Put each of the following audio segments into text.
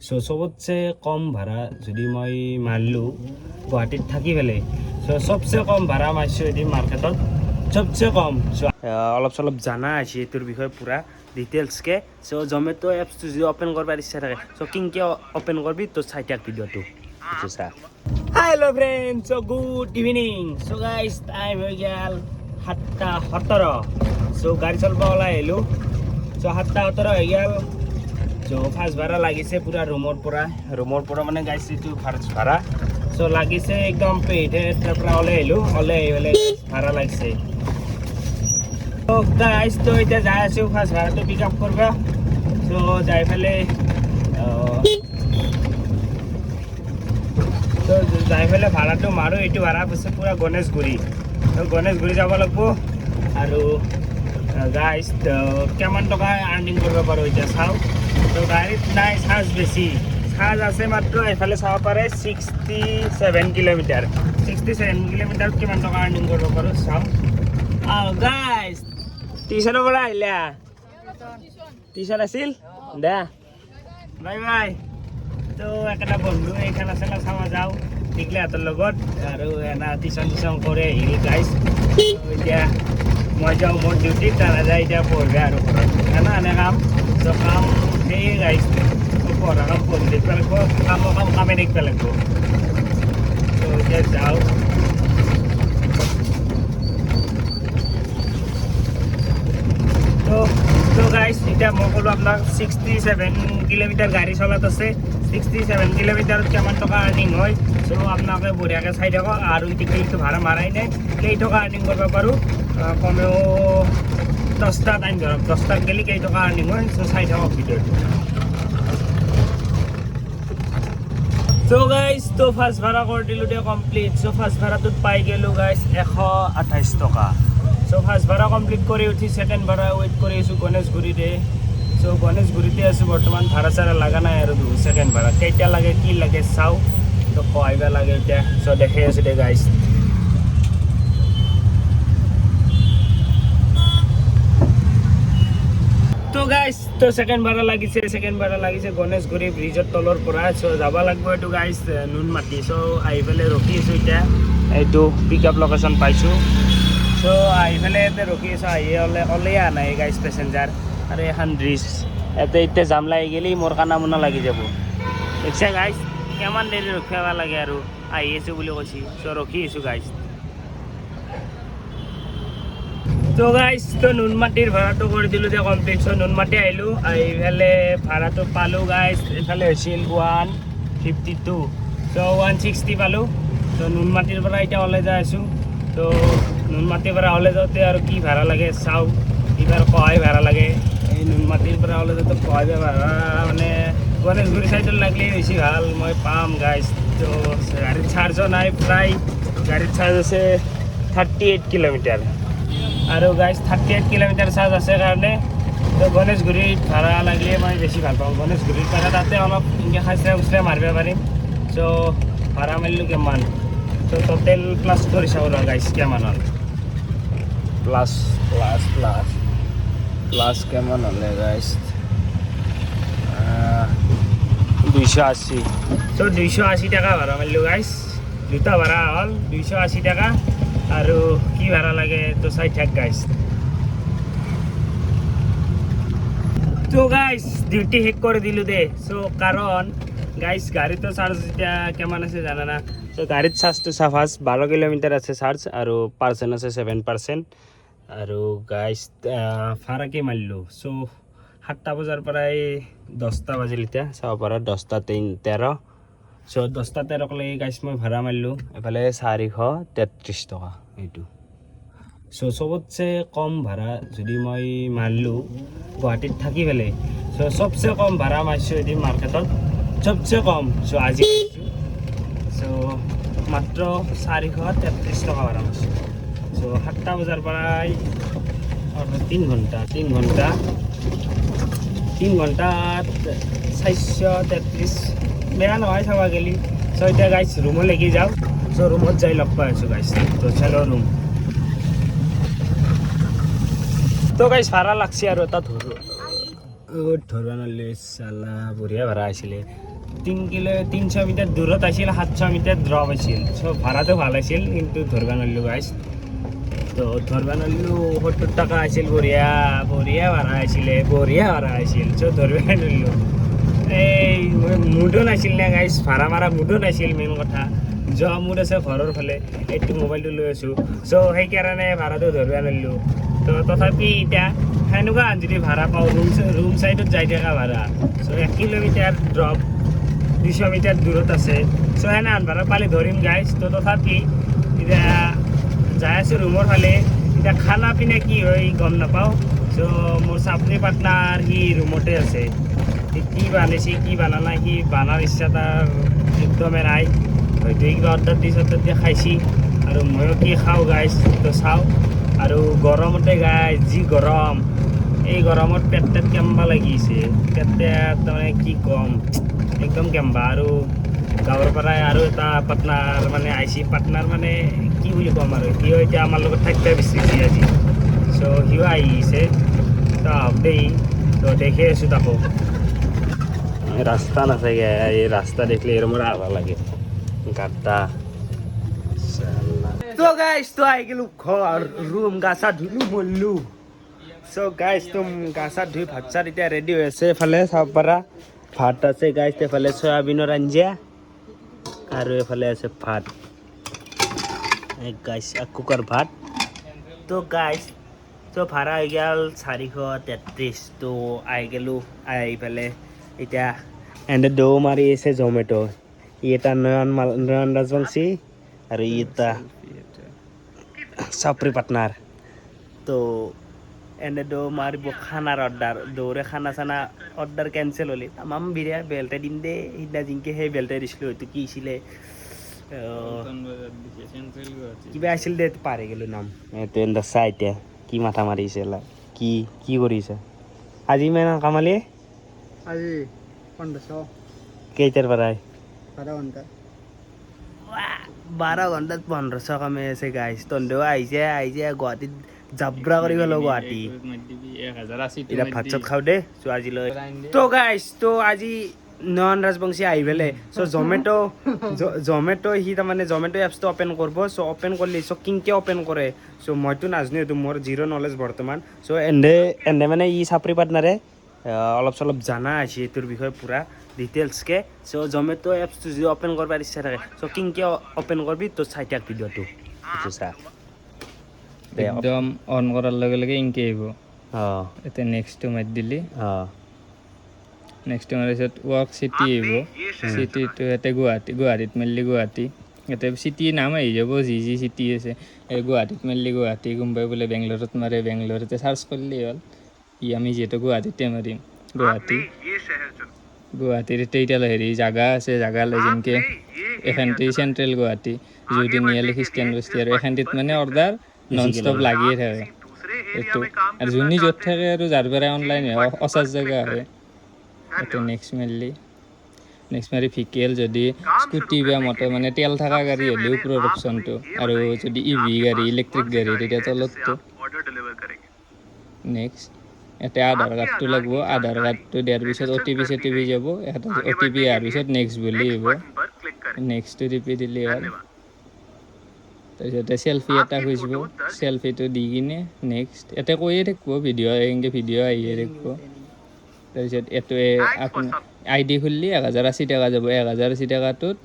So সবতছে কম ভাড়া যদি মই মাৰিলোঁ গুৱাহাটীত থাকি পেলাই সো সবচে কম ভাড়া মাৰিছোঁ এদিন মাৰ্কেটত সবচে কম সো অলপ চলপ জানা আছে এইটোৰ বিষয়ে পুৰা ডিটেইলছকে সো জমেটো এপছটো যদি অপেন কৰিব ইচ্ছা থাকে সো কিংকে অপেন কৰবি তো চাই থাক ভিডিঅ'টো চা hello' friends so good evening so guys time হৈ গ'ল 7:17 সো গাড়ী চলাব ওলাই আহিলোঁ সো 7:17 হৈ গ'ল সো ফাৰ্ষ্ট ভাড়া লাগিছে পুৰা ৰুমৰ পৰা মানে গাইছ এইটো ফাৰ্ষ্ট ভাড়া সো লাগিছে একদম পেইডৰ পৰা ওলাই আহিলোঁ ওলাই আহি পেলাই ভাড়া লাগিছে তো গাইছ তো এতিয়া যাই আছোঁ ফাৰ্ষ্ট ভাড়াটো পিক আপ কৰিব সো যাই পেলাই তো যাই পেলাই ভাড়াটো মাৰোঁ এইটো ভাড়া পাইছে পুৰা গণেশগুৰি তো গণেশগুৰি যাব লাগিব আৰু গাইছ কিমান টকা আৰ্নিং কৰিব পাৰোঁ এতিয়া চাওঁ তো গাড়ীত নাই চাৰ্জ বেছি চাৰ্জ আছে মাত্ৰ এইফালে চাব পাৰে 67 কিলোমিটাৰ 67 কিলোমিটাৰত কিমান টকা আৰ্নিং কৰিব পাৰোঁ চাওঁ গাইছ টিউশ্যনৰ পৰা আহিলা টিউশ্যন আছিল দে বাই বাই তো একেটা বন্ধু এই খেলা চেলা চাব যাওঁ টিকলাহঁতৰ লগত আৰু এনা টিউশ্যন কৰি আহিল গাইছ এতিয়া মই যাওঁ মোৰ ডিউটিত তাৰা যায় এতিয়া পঢ়বে আৰু এনে এনে কাম তো কাম সেই গাইছ পঢ়া কাম পঢ়ি দেখিব লাগিব কামে দেখিব লাগিব তো এতিয়া যাওঁ তো গাইছ এতিয়া মই ক'লোঁ আপোনাক 67 কিলোমিটাৰ গাড়ী চলাত আছে 67 কিলোমিটাৰত কিমান টকা আৰ্নিং হয় চ' আপোনালোকে বঢ়িয়াকৈ চাই থাকক আৰু টিকেটটো ভাড়া মাৰাই নাই কেই টকা আৰ্নিং কৰিব পাৰোঁ কমেও 10টা টাইম ধৰক 10টাত গেলি কেই টকা আৰ্নিং হয় চ' চাই থাকক ভিডিঅ'টো চ' গাইছ তো ফাৰ্ষ্ট ভাড়া কৰি দিলোঁ দে কমপ্লিট চ' ফাৰ্ষ্ট ভাড়াটোত পাই গ'লোঁ গাইছ 128 টকা চ' ফাৰ্ষ্ট ভাড়া কমপ্লিট কৰি উঠি ছেকেণ্ড ভাড়া ৱেইট কৰি আছোঁ গণেশগুৰিতে চ' গণেশগুৰিতে আছোঁ বৰ্তমান ভাড়া চাড়া লগা নাই আৰু ছেকেণ্ড ভাড়া কেইটা লাগে কি লাগে চাওঁ তো কইবা লাগে এতিয়া চ' দেখাই আছোঁ দে গাইছ তো গাইছ তো ছেকেণ্ড ভাড়া লাগিছে গণেশগুৰি ব্ৰিজৰ তলৰ পৰা চ' যাব লাগিব এইটো গাইছ নুনমাটি চ' আহি পেলাই ৰখি আছোঁ এতিয়া এইটো পিক আপ লোকেশ্যন পাইছোঁ চ' আহি পেলাই ইয়াতে ৰখি আছোঁ আহি ওলাই অহা নাই গাইছ পেচেঞ্জাৰ আৰু এখন ব্ৰিজ ইয়াতে এতিয়া জাম লাগি গ'লে মোৰ কানা মোনা লাগি যাব দেখিছে গাইছ কিমান দেৰি ৰখিব লাগে আৰু আহি আছোঁ বুলি কৈছে চ' ৰখি আছোঁ গাইছ তো গাইছ তো নুনমাটিৰ ভাড়াটো কৰি দিলোঁ যে কমপ্লিট চ' নুনমাটি আহিলোঁ আহি পেলাই ভাড়াটো পালোঁ গাইছ এইফালে হৈছিল 152 চ' 160 পালোঁ ত' নুনমাটিৰ পৰা এতিয়া ওলাই যাই আছোঁ তো নুনমাটিৰ পৰা ওলাই যাওঁতে আৰু কি ভাড়া লাগে চাওঁ এইবাৰ কহাই ভাড়া লাগে এই নুনমাটিৰ পৰা ওলাই যাওঁতে কহাই ভাড়া মানে গণেশগুৰি চাইডত লাগিলে বেছি ভাল মই পাম গাইছ তো গাড়ীত চাৰ্জো নাই প্ৰায় গাড়ীত চাৰ্জ আছে 38 কিলোমিটাৰ আৰু গাইছ 38 কিলোমিটাৰ চাৰ্জ আছে কাৰণে তো গণেশগুৰিত ভাড়া লাগিলে মই বেছি ভাল পাওঁ গণেশগুৰিৰ পৰা তাতে অলপ এনেকৈ খাইছে খুচৰা মাৰিব পাৰিম চ' ভাড়া মাৰিলোঁ কিমান চ' টোটেল প্লাছ কৰি চাওঁ ৰ গাইছ কিমান হ'ল প্লাছ কিমান হ'লে গাইছ 280 চ' 280 টকা ভাড়া মাৰিলোঁ গাইছ দুটা ভাড়া হ'ল 280 টকা আৰু কি ভাড়া লাগে তো চাই থাক গাইছ তো গাইছ ডিউটি শেষ কৰি দিলোঁ দে চ' কাৰণ গাইছ গাড়ীতো চাৰ্জ এতিয়া কিমান আছে জানা না চ' গাড়ীত চাৰ্জটো চাফাচ 12 কিলোমিটাৰ আছে চাৰ্জ আৰু পাৰ্চেণ্ট আছে 7% আৰু গাইছ ভাড়াকে মাৰিলোঁ চ' 7টা বজাৰ পৰাই 10টা বাজিল এতিয়া চাব পাৰা 10:13 চ' 10:13 লৈকে গাইছ মই ভাড়া মাৰিলোঁ এইফালে 433 টকা এইটো চ' চবতছে কম ভাড়া যদি মই মাৰিলোঁ গুৱাহাটীত থাকি পেলাই চ' চবচে কম ভাড়া মাৰিছোঁ এদিন মাৰ্কেটত চবচে কম চ' আজি চ' মাত্ৰ 433 টকা ভাড়া মাৰিছোঁ চ' 7টা বজাৰ পৰাই 3 ঘণ্টাত 433 বেয়া নহয় চাবা গেলি চ' এতিয়া গাইছ ৰুমলৈকে যাওঁ চ' ৰুমত যাই লগ পাই আছোঁ গাইছ তো চেলো ৰুম তো গাইছ ভাড়া লাগছে আৰু এটা ধৰবা নলে চালা বঢ়িয়া ভাড়া আছিলে 300 মিটাৰ দূৰত আছিল 700 মিটাৰ ড্ৰপ আছিল চ' ভাড়াটো ভাল আছিল কিন্তু ধৰবা নোৱাৰিলোঁ গাইছ তো ধৰবা নোৱাৰিলোঁ 70 টকা আছিল বঢ়িয়া ভাড়া আছিলে চ' ধৰবা নোৱাৰিলোঁ এই মুডো নাছিল নে গাইছ ভাড়া মাৰা মুডো নাছিল মেইন কথা যোৱা মুড আছে ঘৰৰ ফালে এইটো মোবাইলটো লৈ আছোঁ চ' সেইকাৰণে ভাড়াটো ধৰবা নোৱাৰিলোঁ তো তথাপি এতিয়া সেনেকুৱা যদি ভাড়া পাওঁ ৰুম চাইডত যাই থকা ভাড়া চ' 1 কিলোমিটাৰ ড্ৰপ 200 মিটাৰ দূৰত আছে চ' সেনে ভাড়া পালে ধৰিম গাইছ তো তথাপি এতিয়া যাই আছোঁ ৰুমৰ ফালে এতিয়া খানা পিনা কি হয় গম নাপাওঁ চ' মোৰ চাপৰি পাৰ্টনাৰ সি ৰুমতে আছে কি বানাইছে কি বানা নাই সি বানাৰ ইচ্ছা তাৰ একদমেই নাই হয়তো কিবা অৰ্ডাৰ দি খাইছি আৰু ময়ো কি খাওঁ গাইছ তো চাওঁ আৰু গৰমতে গাইছ যি গৰম এই গৰমত পেট কেম্বা লাগিছে পেট তাৰমানে কি ক'ম একদম কেম্বা আৰু গাঁৱৰ পৰাই আৰু এটা পাৰ্টনাৰ মানে আইচি পাৰ্টনাৰ মানে কি বুলি ক'ম আৰু সিও এতিয়া আমাৰ লগত থাকিব বিচাৰিছে আজি চ' সিও আহিছে তো আহক দেই তো দেখি আছোঁ তাকো ৰাস্তা নাথাকে এই ৰাস্তা দেখিলে মোৰ আভা লাগে গাদ্দা তো গাইছ তো আহি গেলোঁ ঘৰ ৰুম গা চা ধুলোঁ মৰিলোঁ চ' গাইছ তো গা চা ধুই ভাত চাত এতিয়া ৰেডি হৈ আছে এফালে চাব পাৰা ভাত আছে গাইছ এফালে চয়াবিনৰ আঞ্জা আৰু এফালে আছে ভাত গাইছ কুকাৰ ভাত তো গাইছ তো ভাড়া হৈ গ'ল 433 তো আহি গ'লোঁ আহি পেলাই এতিয়া এনে দৌ মাৰি আছে জমেট' ই এটা নয়ন ৰাজবংশী আৰু ই এটা চাপৰি পাৰ্টনাৰ তো এনে দৌ মাৰিব খানাৰ অৰ্ডাৰ দৌৰে খানা চানা অৰ্ডাৰ কেঞ্চেল হ'লে তামাম বিৰিয়া বেলটা দিম দে সিদিনা জিংকে সেই বেলটাই দিছিলোঁ হয়তো কি আছিলে কিবা আছিল দে পাহৰি গ'লোঁ নাম এইটো এনে চা এতিয়া কি মাথা মাৰিছে কি কৰিছে আজি ইমান কামালি আজি 1500 কেইটাৰ পৰাই 12 ঘণ্টা 12 ঘণ্টাত 1500 কামে আছে গাইছ তন্দেও আহিছে গুৱাহাটীত জাব্ৰা কৰি গ'লো গুৱাহাটী এতিয়া ভাত চাত খাওঁ দে চ' আজিলৈ তো গাইছ তো আজি নয়ন ৰাজবংশী আহি পেলাই চ' জমেট' সি তাৰমানে জমেট' এপছটো অ'পেন কৰিব চ' অ'পেন কৰিলে চ' কিনকে অ'পেন কৰে চ' মইতো নাজানো এইটো মোৰ জিৰ' নলেজ বৰ্তমান চ' এনে মানে ই চাপৰি পাৰ্টনাৰে অলপ চলপ জানা আছে এইটোৰ বিষয়ে পূৰা ডিটেইলছকৈ চ' জমেট' এপছটো যদি অ'পেন কৰিব ইচ্ছা থাকে চ' কিনকে অ'পেন কৰিবি তো চাই থাক ভিডিঅ'টো চা একদম অন কৰাৰ লগে লগে ইনকে আহিব অঁ এতিয়া নেক্সটটো মাৰি দিলি অঁ নেক্সটটো মাৰাৰ পিছত ৱৰ্ক চিটি আহিব চিটিটো ইয়াতে গুৱাহাটীত মাৰিলে গুৱাহাটী ইয়াতে চিটিৰ নাম আহি যাব যি চিটি আছে এই গুৱাহাটীত মাৰিলে গুৱাহাটী কোনোবাই বোলে বেংগলোৰত মাৰে বেংগলোৰতে চাৰ্চ কৰিলেই হ'ল আমি যিহেতু গুৱাহাটীতে মাৰিম গুৱাহাটীৰ এতিয়ালৈ হেৰি জাগা আছে জাগালৈ যেনেকৈ এখানটি চেণ্ট্ৰেল গুৱাহাটী যদি নিয়ালি খ্ৰীষ্টিয়ান বস্তি আৰু এখানটিত মানে অৰ্ডাৰ নন ষ্টপ লাগিয়ে থাকে এইটো আৰু যোনে য'ত থাকে আৰু যাৰ পৰা অনলাইন হয় অচাৰ্জ জেগা হয় এইটো নেক্সট মাৰি ভিকেল যদি স্কুটি বা মটৰ মানে তেল থকা গাড়ী হ'লেও ওপৰৰ অপশ্যনটো আৰু যদি ইভি গাড়ী ইলেক্ট্ৰিক গাড়ী তেতিয়া তলতটো নেক্সট এতিয়া আধাৰ কাৰ্ডটো লাগিব আধাৰ কাৰ্ডটো দিয়াৰ পিছত OTP যাব এটা OTP অহাৰ পিছত নেক্সট বুলি আহিব নেক্সটটো টিপি দিলে হ'ল তাৰপিছতে চেল্ফি এটা খুজিব চেল্ফিটো দি কিনে নেক্সট ইয়াতে কৈয়ে থাকিব ভিডিঅ' আহিয়ে থাকিব তাৰপিছত এইটোৱে আপোনাৰ ID খুলিলে 1080 টকা যাব 1080 টকাটোত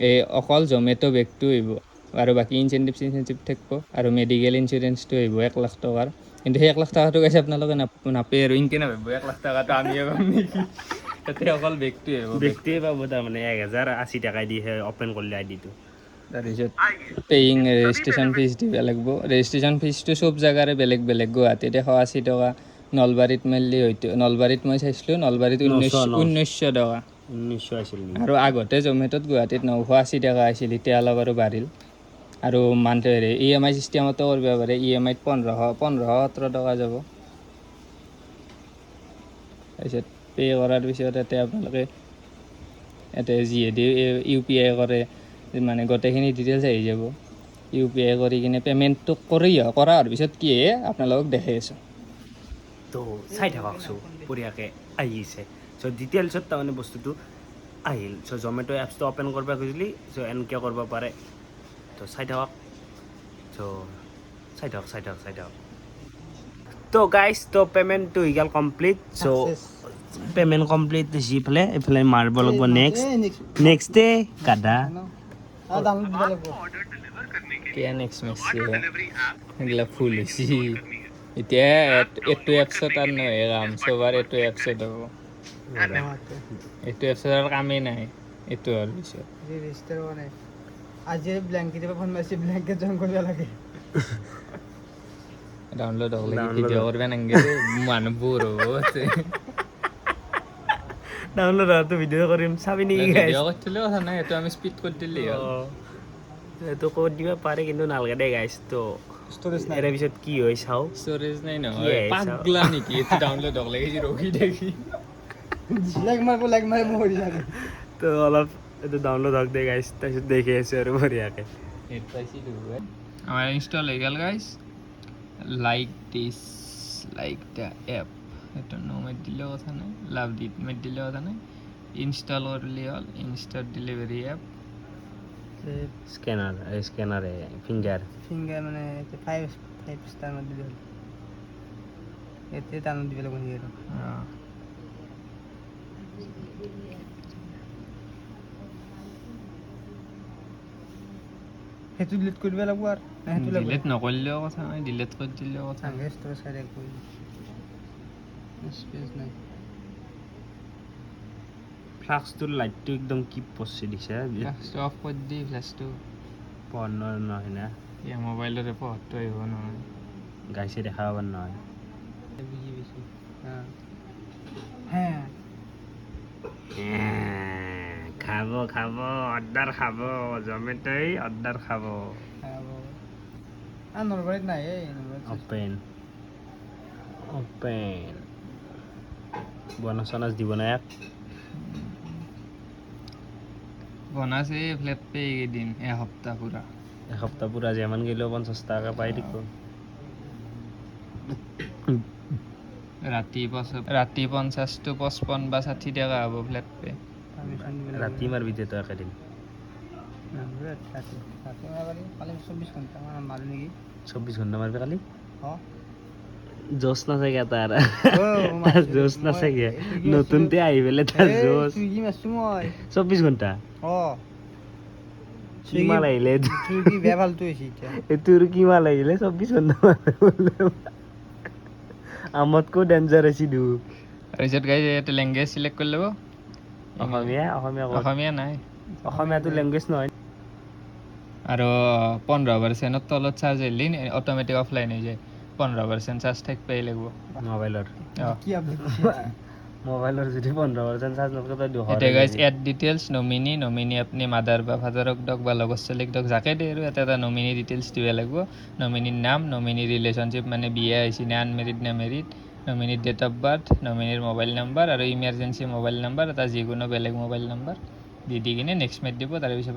এই অকল জমেট' বেগটো আহিব আৰু বাকী ইনচেণ্টিভ থাকিব আৰু মেডিকেল ইঞ্চুৰেঞ্চটো আহিব 1 লাখ টকাৰ কিন্তু সেই 1 লাখ টকাটো কৈছে আপোনালোকে নাপায় আৰু ইনকে নাপাব 1 লাখ টকাটো আমিয়ে পাম নেকি তাতে অকল বেগটোৱে আহিব ব্যক্তিয়ে পাব তাৰমানে 1080 টকা দি অ'পেন কৰিলে আইডিটো তাৰপিছত পেয়িং ৰেজিষ্ট্ৰেশ্যন ফিজ দিব লাগিব ৰেজিষ্ট্ৰেশ্যন ফিজটো চব জেগাৰে বেলেগ বেলেগ গুৱাহাটীত 180 টকা নলবাৰীত মাৰিলে হয়তো নলবাৰীত মই চাইছিলোঁ নলবাৰীত 1900 টকা 1900 আছিল আৰু আগতে জমেট'ত গুৱাহাটীত 980 টকা আছিল এতিয়া অলপ আৰু বাঢ়িল আৰু হেৰি EMI চিষ্টেমতো কৰিব পাৰে EMIত 1517 টকা যাব তাৰপিছত পে' কৰাৰ পিছত ইয়াতে আপোনালোকে ইয়াতে যিহেতু UPI কৰে মানে গোটেইখিনি ডিটেইলছ আহি যাব UPI কৰি কিনে পে'মেণ্টটো কৰাৰ পিছত কি আপোনালোকক দেখাই আছোঁ তো চাই থাককচোন বঢ়িয়াকৈ আহিছে চ' ডিটেইলছত তাৰমানে বস্তুটো আহিল চ' জমেট' এপছটো অ'পেন কৰিব খুজিলি চ' এনেকৈ কৰিব পাৰে তো চাই থাকক চ' চাই থাকক তো গাইজ তো পে'মেণ্টটো হৈ গ'ল কমপ্লিট চ' পে'মেণ্ট কমপ্লিট যি এইফালে মাৰিব লাগিব নেক্সট ডে গাদা ডাউনলোড দিব লাগিব কিয় নেক্সট মেচি সেইগিলা ফুল হৈছে এতিয়া এইটো এপছত আৰু নহয় কাম চবাৰ এইটো এপছত হ'ব এইটো এপছত আৰু কামেই নাই এইটো হোৱাৰ পিছত ৰেজিষ্টাৰ হোৱা নাই আজি ব্লেংকেটৰ ফোন মাৰিছে ব্লেংকেট জইন কৰিব লাগে ডাউনলোড হ'ব লাগে ভিডিঅ' কৰিব নালাগে মানুহ বোৰ হ'ব ডাউনলোড হোৱাটো ভিডিঅ' কৰিম চাবি নেকি ভিডিঅ' কৰি দিলেও কথা নাই এইটো আমি স্পীড কৰি দিলেই হ'ল এইটো কৰি দিব পাৰে কিন্তু নালাগে দেই গাইজ তো ষ্ট'ৰেজ নাই ইয়াৰ পিছত কি হয় চাওঁ ষ্ট'ৰেজ নাই কি নহয় আছে? পাগলা নেকি এইটো ডাউনলোড হ'ব লাগে ৰখি দেখি লাইক মাৰিব মৰি যাবে তো অলপ এইটো ডাউনলোড হওক দে গাইজ তাৰপিছত দেখি আছোঁ আৰু বঢ়িয়াকৈ আমাৰ ইনষ্টল হৈ গ'ল গাইজ লাইক দ্য এপ সেইটো মাৰি দিলেও কথা নাই লাভ দি মাৰি দিলেও কথা নাই ইনষ্টল কৰিলে হ'ল ইনষ্টল ডেলিভাৰী এপ স্কেনাৰে ফিংগাৰ ফিংগাৰ মানে 5 ষ্টাৰ মান দিলে হ'ল এতিয়া ডাউনলোড দিব লাগিব সেইটো সেইটো ডিলিট কৰি দিব লাগিব আৰু সেইটো লাগিব ডিলিট নকৰিলেও কথা নাই ডিলিট কৰি দিলেও কথা নাই চাগে ষ্ট'ৰেজ চাইড কৰি স্পেচ নাই ফ্লাক্সটোৰ লাইটটো একদম কি পচি দিছে ফ্লাছটো অফ কৰি দি ফ্লাছটো পঢ়ৰ নহয় না এই মোবাইলৰে পঢ়টো আহিব নহয় গাইছে দেখা পাব নহয় বুজি পাইছোঁ হ্যাঁ খাব অৰ্ডাৰ খাব জমেট'ই অৰ্ডাৰ খাব নলবাৰীত নাই এই নলবাৰীত অপেন বনাছ চনাছ দিব না ইয়াক বনাইছে ফ্লেট পে এইকেইদিন এসপ্তাহ পূৰা এসপ্তাহ পূৰা যেমান গ'লেও 50 টকা পাই দিব ৰাতি 50 to 55 বা 60 টকা হ'ব ফ্লেট পে ৰাতি মাৰবি তো একেদিন 24 ঘণ্টা মাৰবি কালি জোচ নাচাগে তাৰ জোচ নাচাগে নতুনতে আহি পেলাই তাৰ জোচ 24 ঘণ্টা কি মাল আহিলে তোৰ কি মাল আহিলে 24 ঘণ্টা আমতকৈ ডেঞ্জাৰ আছে দু তাৰপিছত গাইজ ইয়াতে লেংগুৱেজ চিলেক্ট কৰি ল'ব অসমীয়া নাই অসমীয়াটো লেংগুৱেজ নহয় আৰু 15% তলত চাৰ্জ আহিলে অট'মেটিক অফলাইন হৈ যায় 15% চাৰ্জ থাকিবই লাগিব মোবাইলৰ যদি 15% চাৰ্জ নকৰে এতিয়া গাইজ এড ডিটেইলছ নমিনি আপুনি মাদাৰ বা ফাদাৰক দিয়ক বা লগৰ ছোৱালীক দিয়ক যাকে দিয়ে আৰু এটা নমিনি ডিটেইলছ দিব লাগিব নমিনিৰ নাম নমিনি ৰিলেশ্যনশ্বিপ মানে বিয়া হৈছে নে আনমেৰিড নে মেৰিড নমিনিৰ ডেট অফ বাৰ্থ নমিনিৰ মোবাইল নাম্বাৰ আৰু ইমাৰ্জেঞ্চি মোবাইল নাম্বাৰ এটা যিকোনো বেলেগ মোবাইল নাম্বাৰ দি কিনে নেক্সট মেট দিব তাৰপিছত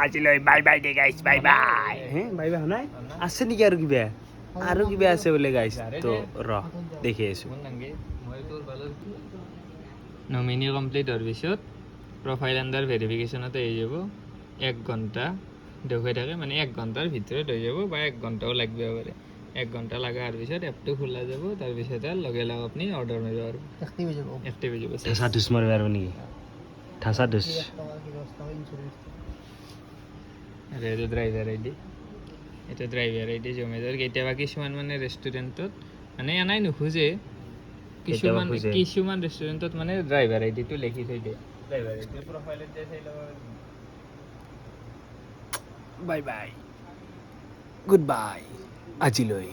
আজিলৈ বাই বাই দে গাইছ বাই বাই বাই বাই শুনাই আছে নেকি আৰু কিবা আছে বোলে গাইছ তো ৰ দেখি আছোঁ নমিনি কমপ্লিট হোৱাৰ পিছত প্ৰফাইল আণ্ডাৰ ভেৰিফিকেশ্যনত আহি যাব 1 ঘণ্টা দেখুৱাই থাকে মানে 1 ঘণ্টাৰ ভিতৰত হৈ যাব বা 1 ঘণ্টাও লাগিব পাৰে 1 ঘণ্টা লগাৰ পিছত এপটো খোলা যাব তাৰপিছত লগে লগে আপুনি অৰ্ডাৰ মাৰিব আৰু এক্টিভ হৈ যাব ঠাচা ধুচ মাৰিব আৰু নেকি ঠাচা ধুচ আৰু এইটো ড্ৰাইভাৰ আই ডি জমেট'ৰ কেতিয়াবা কিছুমান মানে ৰেষ্টুৰেণ্টত মানে এনাই নোখোজে কিছুমান ৰেষ্টুৰেণ্টত মানে ড্ৰাইভাৰ আই ডিটো লিখি থৈ দিয়ে ড্ৰাইভাৰ আই ডি প্ৰফাইলত দিয়ে চাই ল'ব বাই বাই গুড বাই আজিলৈ